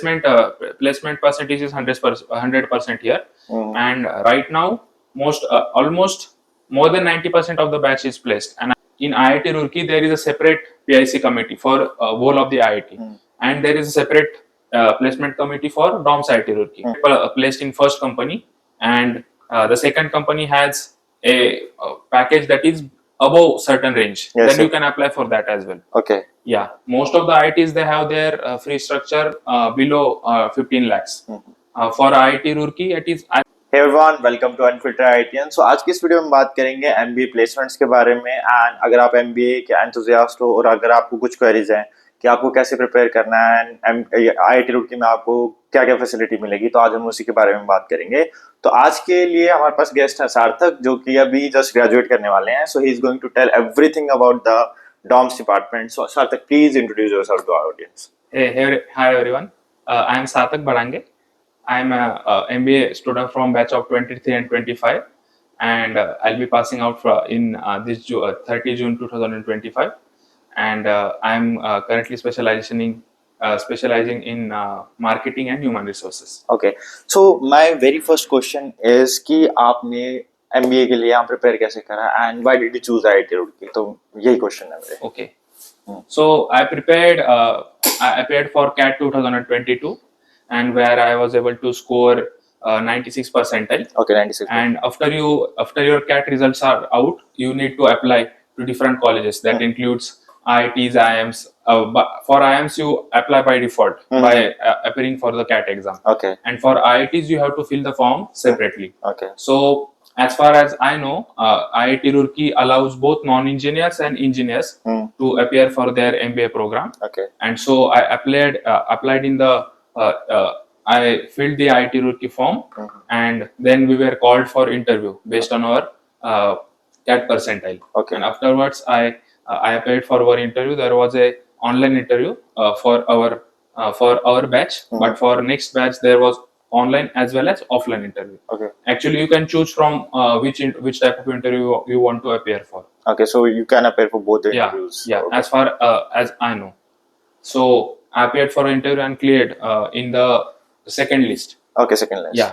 Placement percentage is 100% here, and right now almost more than 90% of the batch is placed. And in IIT Roorkee there is a separate PIC committee for whole of the IIT, and there is a separate placement committee for DOMS IIT Roorkee. Placed in first company, and the second company has a package that is above certain range. Yes, then sir. you can apply for that as well. Okay. Yeah, most of the IITs they have their free structure below 15 lakhs. For IIT Roorkee, it is. Hey everyone, welcome to Unfiltered IITian. So आज की इस video में बात करेंगे MBA placements के बारे में। And अगर आप MBA के एंथुसियास्ट हो और अगर आपको कुछ क्वेरीज हैं कि आपको कैसे प्रिपेयर करना है IIT रुड़की में आपको क्या क्या फैसिलिटी मिलेगी, तो आज हम उसी के बारे में बात करेंगे। तो आज के लिए हमारे पास गेस्ट है सार्थक, जो कि अभी जस्ट ग्रेजुएट करने वाले हैं। So he is going to tell everything about the DOMS department. So Sarthak, please introduce yourself to our audience. Hi everyone, I am Sarthak Barange. I am a MBA student from batch of 23 and 25, and I'll be passing out in this 30 June 2025, and I am currently specializing in marketing and human resources. Okay, so my very first question is कि आपने MBA के लिए prepare कैसे करा and why did you choose IIT Roorkee? तो यही question है मेरे। Okay, so I appeared for CAT 2022, and where I was able to score 96 percentile. Okay, 96. And after your CAT results are out, you need to apply to different colleges. That includes IITs, IIMs. For IIMs, you apply by default by appearing for the CAT exam. Okay. And for IITs, you have to fill the form separately. Okay. So as far as I know, IIT Roorkee allows both non-engineers and engineers to appear for their MBA program. Okay. And so I applied in the I filled the IIT Roorkee form, and then we were called for interview based on our CAT percentile. Okay. And afterwards, I applied for our interview. There was a online interview for our batch, but for next batch there was online as well as offline interview. Okay. Actually, you can choose from which type of interview you want to appear for. Okay, so you can appear for both the interviews. Yeah. Okay. As far as I know, so I appeared for an interview and cleared in the second list. Okay, second list. Yeah.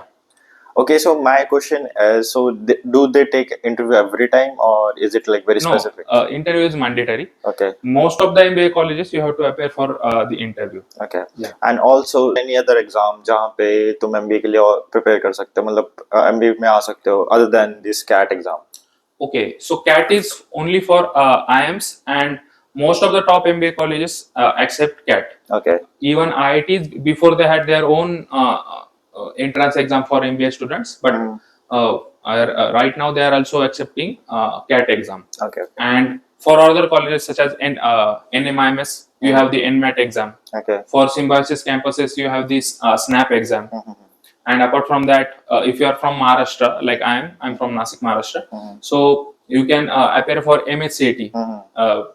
Okay, so my question is, so do they take interview every time, or is it like very specific? No, interview is mandatory. Okay. Most of the MBA colleges you have to appear for the interview. Okay. Yeah. And also any other exam जहाँ पे तुम MBA के लिए और prepare कर सकते हो, मतलब MBA में आ सकते हो, other than this CAT exam? Okay, so CAT is only for IIMs, and most of the top MBA colleges accept CAT. Okay. Even IITs before they had their own entrance exam for MBA students, but right now they are also accepting CAT exam. Okay. And for other colleges such as NMIMS, you have the NMAT exam. Okay. For symbiosis campuses, you have this SNAP exam. And apart from that, if you are from Maharashtra, like I'm from Nasik, Maharashtra, so you can appear for MHCAT,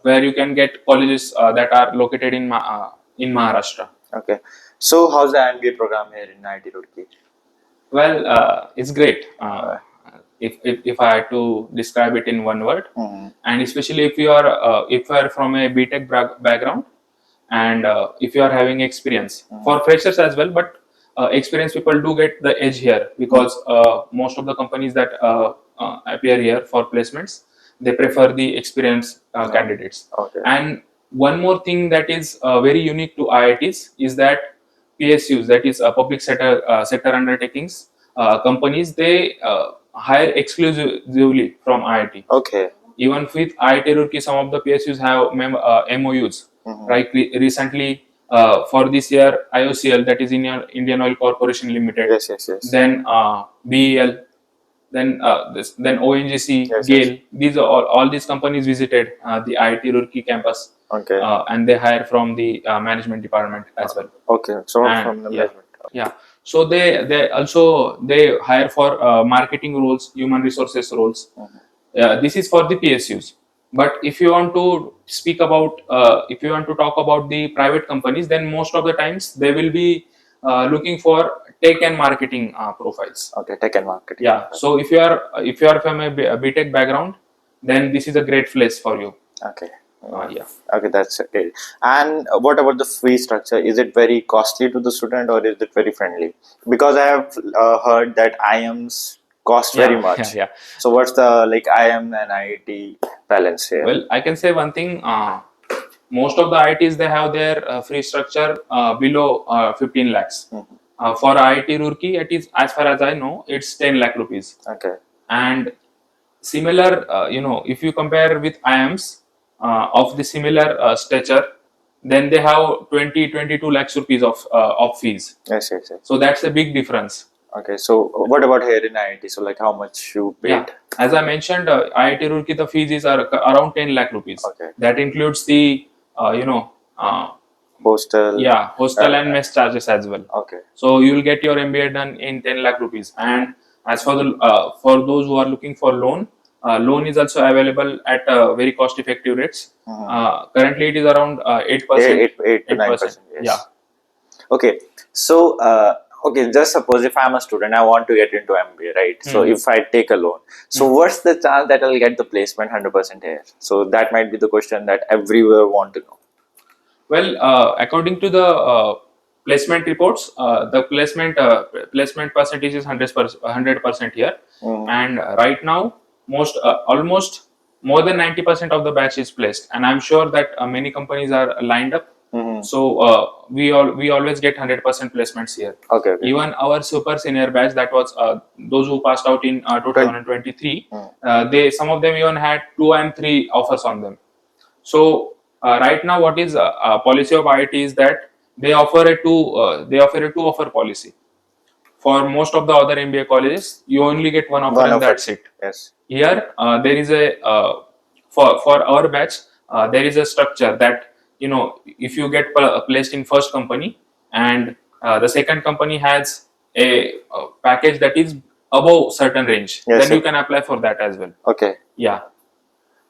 where you can get colleges that are located in Maharashtra. Okay. So how's the MBA program here in IIT Roorkee? Well, it's great. If I had to describe it in one word, and especially if you are from a BTech background, and if you are having experience, for freshers as well, but experienced people do get the edge here, because most of the companies that appear here for placements, they prefer the experienced candidates. Okay. And one more thing that is very unique to IITs is that PSUs, that is public sector undertakings, companies, they hire exclusively from IIT. Okay. Even with IIT Roorkee, some of the PSUs have MOUs. Right. Recently, for this year, IOCL, that is Indian Oil Corporation Limited. Yes. Then BEL, then ONGC, Yes, GAIL. These are all these companies visited the IIT Roorkee campus. Okay. And they hire from the management department as well. Okay, so from the management. Yeah. So they also hire for marketing roles, human resources roles. This is for the PSUs. But if you want to speak about, if you want to talk about the private companies, then most of the times they will be looking for tech and marketing profiles. Okay, tech and marketing. Yeah. So if you are from a BTech background, then this is a great place for you. Okay. Yeah. Okay, that's it. And what about the fee structure? Is it very costly to the student or is it very friendly? Because I have heard that IIMs cost very Yeah. much. Yeah. So what's the like IIM and IIT balance here? Well, I can say one thing. Most of the IITs, they have their free structure below 15 lakhs. For IIT Roorkee, it is, as far as I know, it's 10 lakh rupees. Okay. And similar, if you compare with IIMs of the similar stature, then they have 20-22 lakhs rupees of fees. Yes. So that's a big difference. Okay, so what about here in IIT? So like how much you paid? Yeah, as I mentioned, IIT Roorkee, the fees are around 10 lakh rupees. Okay. That includes the, Hostel. hostel and mess charges as well. Okay. So you will get your MBA done in 10 lakh rupees. And as for the for those who are looking for loan, loan is also available at very cost effective rates. Currently, it is around 8%. 8 to 9%. Yes. Yeah. Okay, so okay, just suppose if I'm a student, I want to get into MBA, right? So if I take a loan, so what's the chance that I'll get the placement 100% here? So that might be the question that everywhere want to know. Well, according to the placement reports, the placement percentage is 100% here, and right now almost more than 90% of the batch is placed, and I'm sure that many companies are lined up. So we always get 100% placements here. Okay. Even our super senior batch, that was those who passed out in 2023, some of them even had 2 and 3 offers on them. So right now, what is policy of IIT is that they offer a two offer policy. For most of the other MBA colleges, you only get one offer and that's it. Yes. Here, there is a for our batch, there is a structure that if you get placed in first company and the second company has a package that is above certain range, Yes, then you can apply for that as well. Okay. Yeah.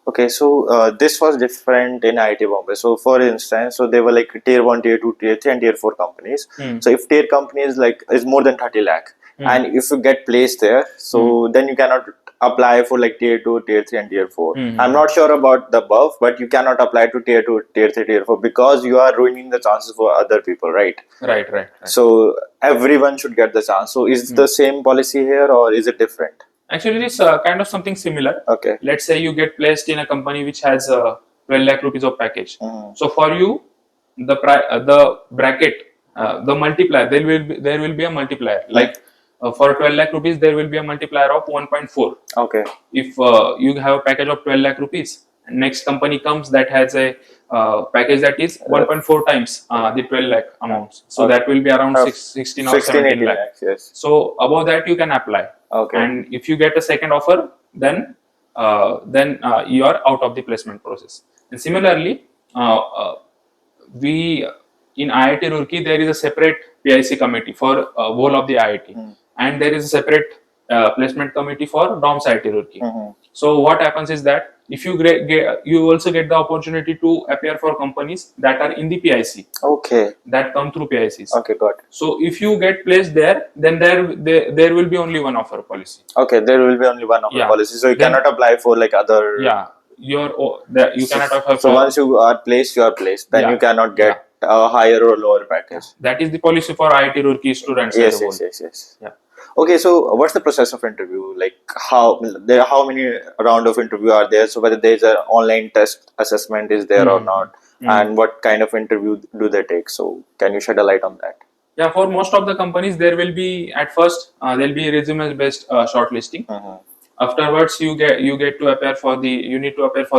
Okay, so this was different in IIT Bombay. So for instance, so they were like tier 1, tier 2, tier 3 and tier 4 companies. So if tier company is more than 30 lakh and if you get placed there, so then you cannot apply for like tier 2, tier 3 and tier 4. I'm not sure about the above, but you cannot apply to tier 2, tier 3, tier 4 because you are ruining the chances for other people, right? Right. So everyone should get the chance. So is the same policy here or is it different? Actually, it's kind of something similar. Okay. Let's say you get placed in a company which has 12 lakh rupees of package. So for you, the bracket, the multiplier, there will be a multiplier. Like for 12 lakh rupees, there will be a multiplier of 1.4. Okay. If you have a package of 12 lakh rupees, next company comes that has a package that is 1.4 times the 12 lakh amounts. So that will be around 16 or 17 lakh. Yes. So above that you can apply. Okay. And if you get a second offer, then you are out of the placement process. And similarly, we in IIT Roorkee, there is a separate PIC committee for whole of the IIT, and there is a separate placement committee for DOMS IIT Roorkee. So what happens is that if you you also get the opportunity to appear for companies that are in the PIC. Okay. That come through PICs. Okay, got it. So if you get placed there, then there will be only one offer policy. Okay, there will be only one offer policy. So you cannot apply for like other. Yeah, you cannot apply. So once you are placed, then you cannot get a higher or lower package. That is the policy for IIT Roorkee students. Yes. Yeah. Okay, so what's the process of interview? Like how many round of interview are there? So whether there is an online test assessment is there or not, and what kind of interview do they take? So can you shed a light on that? Yeah, for most of the companies, there will be at first there'll be resume based shortlisting. Afterwards, you need to appear for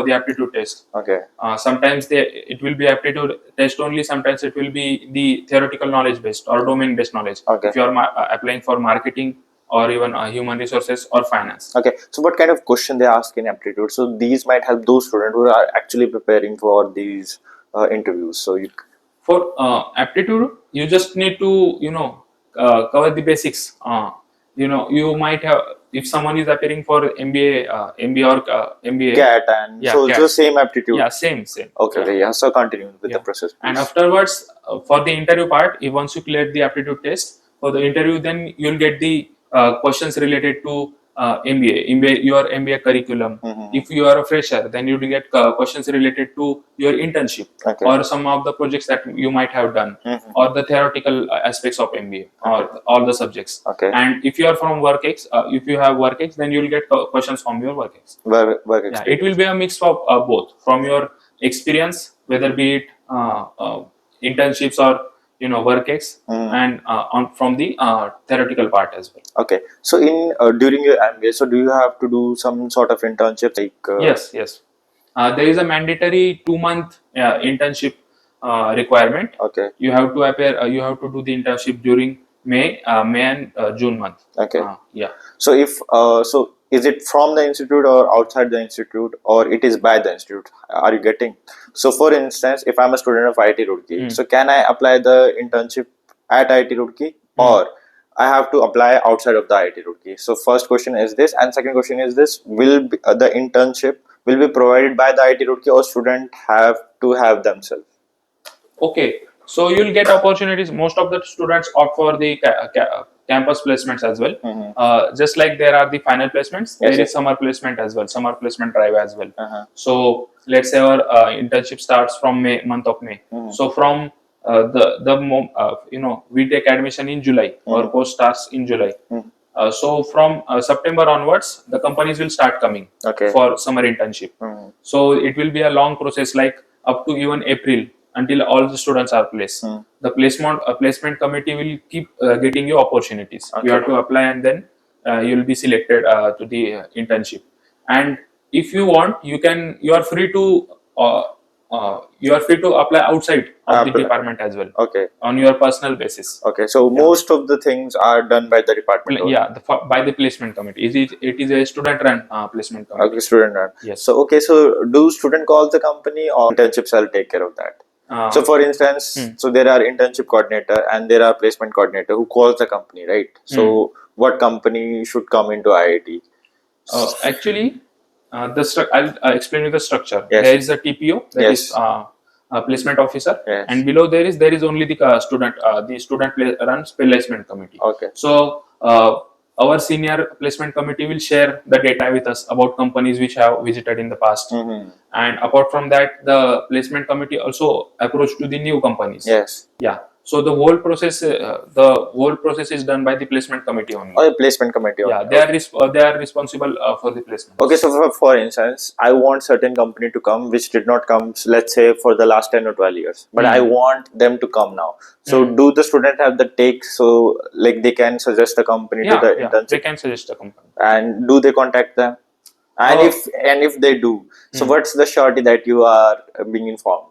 the aptitude test. Okay. Sometimes it will be aptitude test only. Sometimes it will be the theoretical knowledge based or domain based knowledge. Okay. If you are applying for marketing or even human resources or finance. Okay. So what kind of question they ask in aptitude? So these might help those students who are actually preparing for these interviews. So for aptitude, you just need to cover the basics. You might have, if someone is appearing for MBA or MBA GAT and so GAT. It's the same aptitude. Yeah, same. Okay, yeah. So continue with the process, please. And afterwards, for the interview part, once you clear the aptitude test for the interview, then you'll get the questions related to your MBA curriculum. If you are a fresher, then you will get questions related to your internship Okay. or some of the projects that you might have done, or the theoretical aspects of MBA, or all the subjects. Okay. And if you are from WorkX, if you have WorkX, then you will get questions from your WorkX. Work Yeah, it will experience. be a mix of both, from your experience, whether be it internships or WorkX, and from the theoretical part as well. Okay. So in during your MBA, so do you have to do some sort of internship like? Yes. There is a mandatory 2 month internship requirement. Okay. You have to appear. You have to do the internship during May and June month. Okay. Yeah. So if so, is it from the institute or outside the institute, or it is by the institute? Are you getting? So for instance, if I'm a student of IIT Roorkee, so can I apply the internship at IIT Roorkee, or I have to apply outside of the IIT Roorkee? So first question is this, and second question is this: the internship will be provided by the IIT Roorkee, or student have to have themselves? Okay, so you'll get opportunities. Most of the students opt for the campus placements as well. Just like there are the final placements, there is summer placement as well, summer placement drive as well. So let's say our internship starts from month of May. So from we take admission in July. Our course starts in July. So from September onwards, the companies will start coming for summer internship. So it will be a long process, like up to even April, until all the students are placed. The placement committee will keep getting you opportunities. You have to apply, and then you will be selected to the internship. And if you want, you are free to apply outside of the department as well. Okay. On your personal basis. Okay. So most of the things are done by the department. Yeah, by the placement committee. It is a student-run placement committee. Okay, student run. Yes. So okay, so do student call the company, or internships will take care of that? So for instance, so there are internship coordinator and there are placement coordinator who calls the company, right? So what company should come into IIT? Actually, I'll explain you the structure. Yes. There is a TPO, that is a placement officer, and below there is only the student runs placement committee. Okay. So our senior placement committee will share the data with us about companies which have visited in the past. And apart from that, the placement committee also approach to the new companies. Yes. Yeah. So the whole process is done by the placement committee only. Oh, the placement committee. Yeah, they are responsible for the placement. Okay, so for instance, I want certain company to come which did not come, let's say, for the last 10 or 12 years, but I want them to come now. So do the student have the take, so like they can suggest the company to the internship? They can suggest the company. And do they contact them? And if they do, so what's the surety that you are being informed?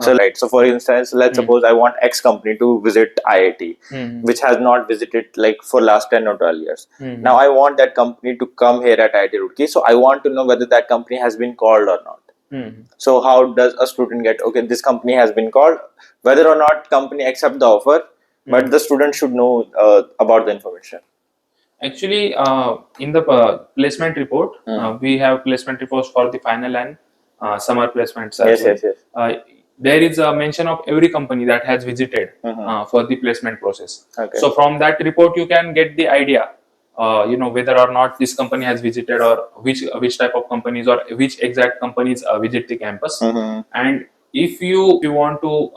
So right. So for instance, let's suppose I want X company to visit IIT, which has not visited like for last 10 or 12 years. Now I want that company to come here at IIT Roorkee. So I want to know whether that company has been called or not. So how does a student get, okay, this company has been called, whether or not company accept the offer, but the student should know about the information. Actually, in the placement report, we have placement reports for the final and summer placements as well. Yes. There is a mention of every company that has visited for the placement process. Okay. So from that report, you can get the idea, whether or not this company has visited, or which type of companies or which exact companies visit the campus. And if you want to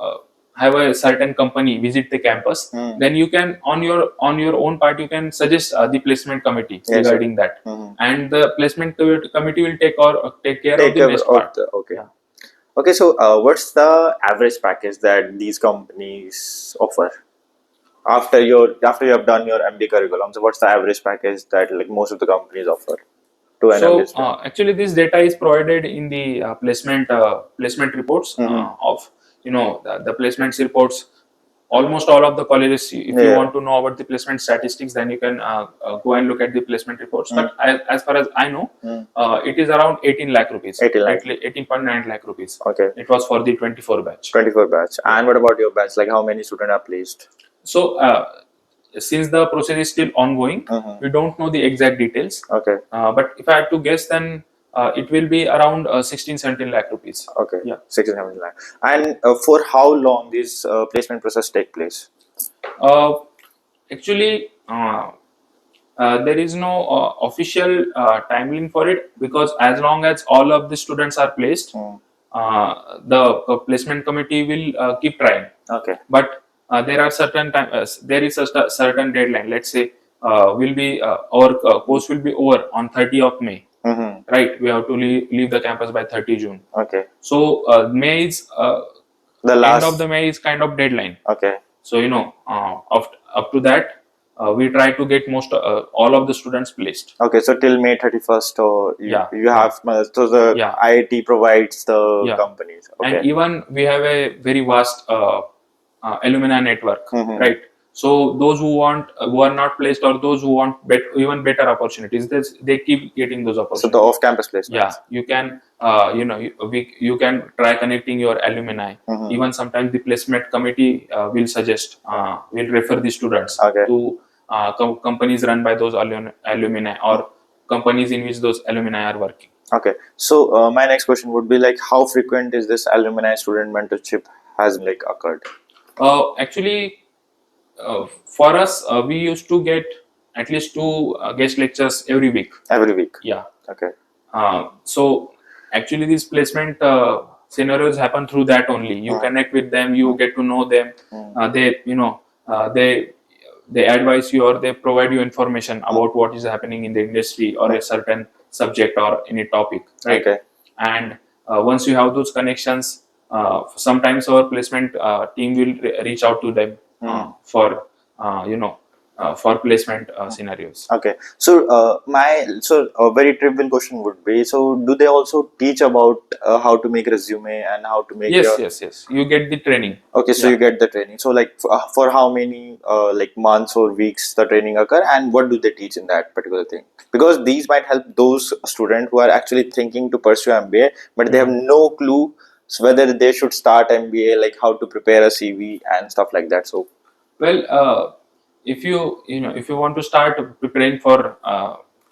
have a certain company visit the campus, then you can on your own part you can suggest the placement committee regarding that, and the placement committee will take care of the next part. Okay. Yeah. Okay, so what's the average package that these companies offer after you have done your MBA curriculum? So what's the average package that like most of the companies offer to an MBA student? Actually, this data is provided in the placement reports of the placements reports. Almost all of the colleges, if you want to know about the placement statistics, then you can go and look at the placement reports. But as far as I know, it is around 18 lakh rupees. 18.9 lakh rupees. Okay. It was for the 24 batch. 24 batch. And what about your batch? Like how many students are placed? So since the process is still ongoing, we don't know the exact details. Okay. But if I had to guess, then it will be around 16-17 lakh rupees. Okay. Yeah. 16-17 lakh. And for how long this placement process take place? Actually, there is no official timeline for it, because as long as all of the students are placed, the placement committee will keep trying. Okay. But there are certain time, there is a certain deadline. Let's say our course will be over on 30th of May. Right, we have to leave the campus by 30 June. Okay. So May is The end last. of the May is kind of deadline. Okay. So up to that, we try to get all of the students placed. Okay, so till May 31st, or you have, so the Yeah. IIT provides the Yeah. companies. Okay. And even we have a very vast alumni network, right? So those who are not placed, or those who want even better opportunities, they keep getting those opportunities. So the off-campus placements. Yeah, you can you can try connecting your alumni. Even sometimes the placement committee will suggest, will refer the students to companies run by those alumni, or companies in which those alumni are working. Okay, so my next question would be like, how frequent is this alumni student mentorship has like occurred? Actually, for us, we used to get at least 2 guest lectures every week. Every week. Yeah. Okay. So actually, these placement scenarios happen through that only. You connect with them, you get to know them. They advise you, or they provide you information about what is happening in the industry, or a certain subject, or any topic, right? Okay. And once you have those connections, sometimes our placement team will reach out to them for for placement scenarios. Okay, so a very trivial question would be, so do they also teach about how to make resume and how to make Yes, you get the training. Okay, so you get the training. So like for how many like months or weeks the training occur, and what do they teach in that particular thing? Because these might help those students who are actually thinking to pursue MBA, but they have no clue whether they should start MBA, like how to prepare a CV and stuff like that. So well, if you want to start preparing for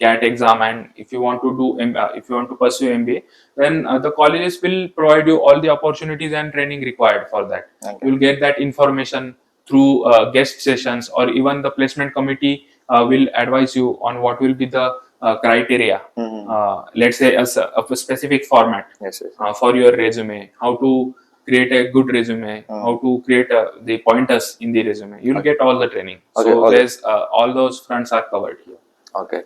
CAT exam, and if you want to if you want to pursue MBA, then the colleges will provide you all the opportunities and training required for that. Okay. You'll get that information through guest sessions, or even the placement committee will advise you on what will be the criteria. Let's say of a specific format. Yes. For your resume, how to create a good resume, how to create the pointers in the resume. You'll get all the training. So there's all those fronts are covered here. Okay.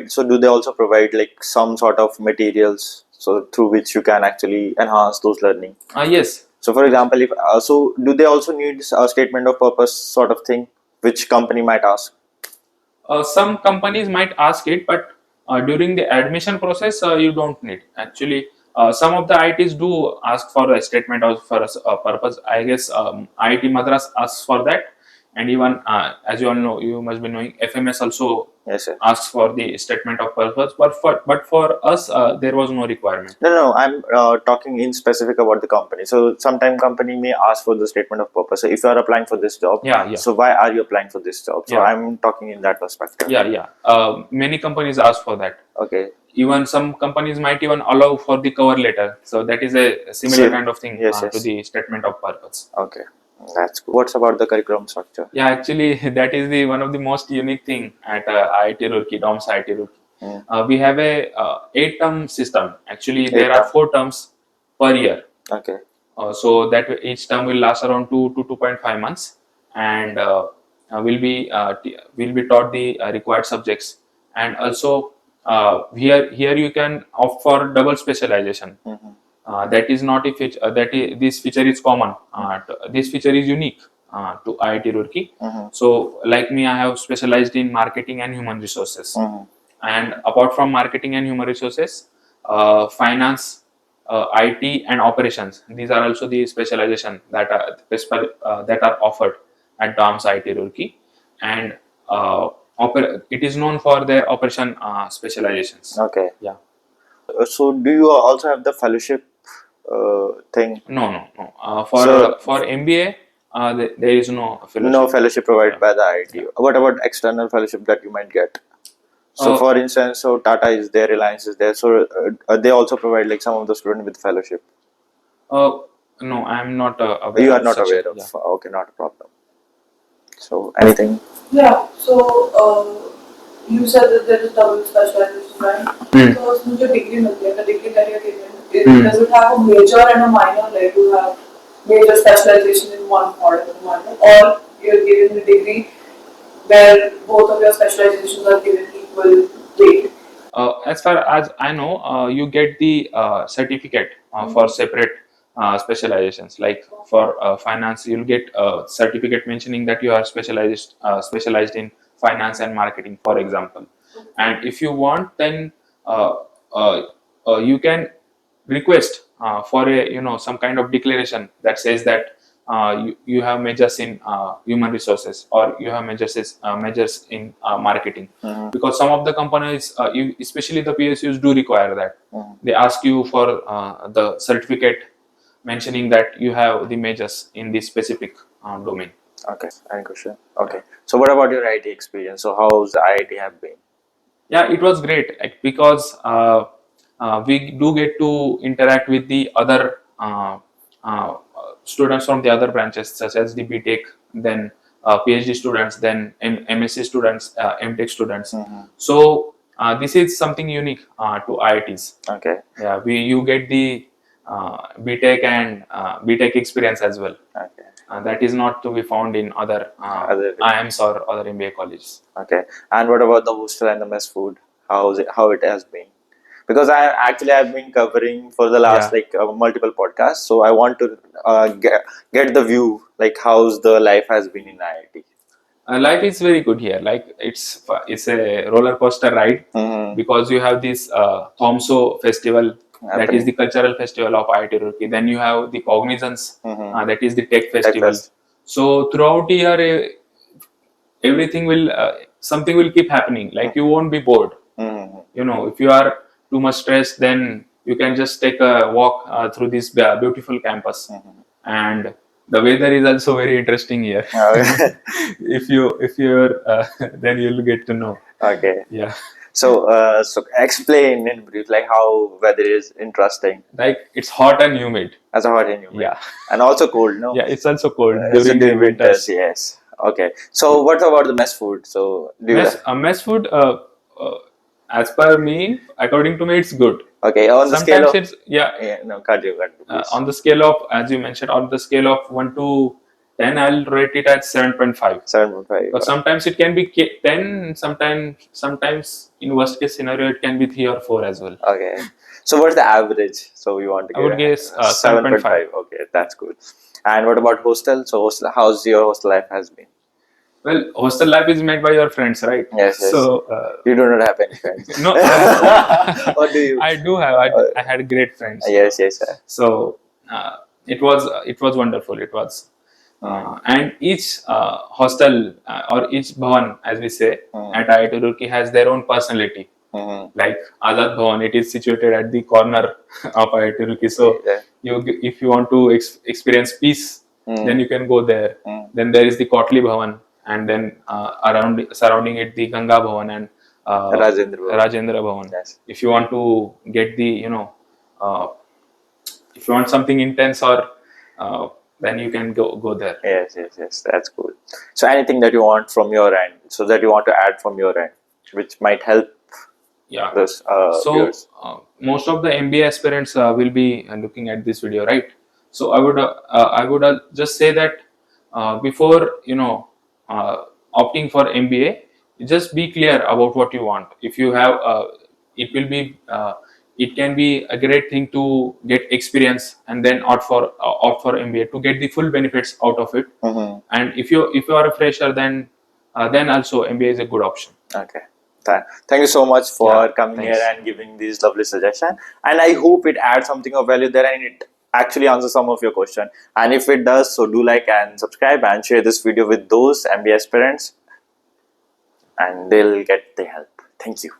So do they also provide like some sort of materials so through which you can actually enhance those learning? Yes. So for example, if so do they also need a statement of purpose sort of thing, which company might ask? Some companies might ask it, but during the admission process, you don't need. Actually, some of the IITs do ask for a statement of purpose. I guess IIT Madras asks for that, and even as you all know, you must be knowing, FMS also asks for the statement of purpose. But for us, there was no requirement. No, I'm talking in specific about the company. So sometimes company may ask for the statement of purpose. So if you are applying for this job, so why are you applying for this job? So I'm talking in that perspective. Many companies ask for that. Okay. Even some companies might even allow for the cover letter. So that is a similar kind of thing to the statement of purpose. Okay. That's cool. What's about the curriculum structure? Yeah, actually, that is the one of the most unique thing at IIT Roorkee, DOMS IIT Roorkee. We have a 8-term system. Actually, there are 4 terms per year. Okay. So that each term will last around 2 to 2.5 months, and will be taught the required subjects. And also here you can opt for double specialization. That is not a feature. This feature is common. This feature is unique to IIT Roorkee. So, like me, I have specialized in marketing and human resources. And apart from marketing and human resources, finance, IT, and operations. These are also the specialization that are offered at DOMS IIT Roorkee, and it is known for their operation specializations. Okay. Yeah. So, do you also have the fellowship thing? No. For MBA, there is no fellowship. No fellowship provided by the IIT. What about external fellowship that you might get? So, for instance, so Tata is there, Reliance is there. So, they also provide like some of the students with fellowship. No, I am not aware. You are not aware of. Okay, not a problem. So, anything? Yeah. So You said that there is double specialization, right? So उसमें जो degree मिलती है, the degree that you're given, does it have a major and a minor, like you have major specialization in one part of the minor, or you're given the degree where both of your specializations are given equal weight? As far as I know, you get the certificate for separate specializations. Like for finance, you'll get a certificate mentioning that you are specialized in finance and marketing, for example. And if you want, then uh, uh, you can request for a some kind of declaration that says that you have majors in human resources, or you have majors in marketing, because some of the companies, especially the PSUs, do require that. They ask you for the certificate mentioning that you have the majors in this specific domain. Okay, any question? Okay. So what about your IT experience? So how's IIT have been? Yeah, it was great, like, because we do get to interact with the other students from the other branches, such as the BTech, then PhD students, then MSc students, MTech students. So this is something unique to IITs. Okay. Yeah, you get the BTech and BTech experience as well. Okay. That is not to be found in other Other- IIMs or other MBA colleges. Okay. And what about the hostel and the mess food? How it has been? Because I've been covering for the last Yeah. multiple podcasts, so I want to get the view, like how's the life has been in IIT. Life is very good here. Like it's a roller coaster ride, because you have this Thomso festival, that is the cultural festival of IIT Roorkee. Then you have the Cognizance, that is the tech festival. Fest. So throughout the year, everything will something will keep happening. Like you won't be bored. If you are too much stressed, then you can just take a walk through this beautiful campus. And the weather is also very interesting here. If you're then you'll get to know. Okay. Yeah. So explain in brief, like how weather is interesting. Like it's hot and humid. As a hot and humid. Yeah. And also cold, no? Yeah, it's also cold So during the winters. yes. Okay. So what about the mess food? So Mess food, as per me, according to me, it's good. Okay, on the scale Sometimes of it's no, cardio, please. on the scale of, as you mentioned, on the scale of 1 to 10, I'll rate it at 7.5. 7.5. Because sometimes it can be 10, sometimes in worst case scenario it can be 3 or 4 as well. Okay. So what's the average? So you want to I would guess 7.5. Okay, that's good. And what about hostel? So how's your hostel life has been? Well, hostel life is made by your friends, right? Yes. So you do not have any friends. no, Or do you? I do have. I had great friends. Yes, sir. So it was wonderful. It was. And each hostel or each bhavan, as we say, at IIT Roorkee has their own personality. Like Azad Bhavan, it is situated at the corner of IIT Roorkee. So if you want to experience peace, then you can go there. Then there is the Kotli Bhavan, and then surrounding it the Ganga Bhavan and Rajendra Bhavan. Yes. If you want to get the if you want something intense, or then you can go there. Yes, that's cool. So anything that you want from your end, so that you want to add from your end, which might help. Yeah. This, So most of the MBA aspirants will be looking at this video, right? So I would just say that before opting for MBA, just be clear about what you want. If you have, it can be a great thing to get experience and then opt for MBA to get the full benefits out of it. And if you are a fresher, then also MBA is a good option. Okay. Thank you so much for coming thanks. here and giving these lovely suggestions. And I hope it adds something of value there and it actually answers some of your question. And if it does, so do like and subscribe and share this video with those MBA aspirants, and they'll get the help. Thank you.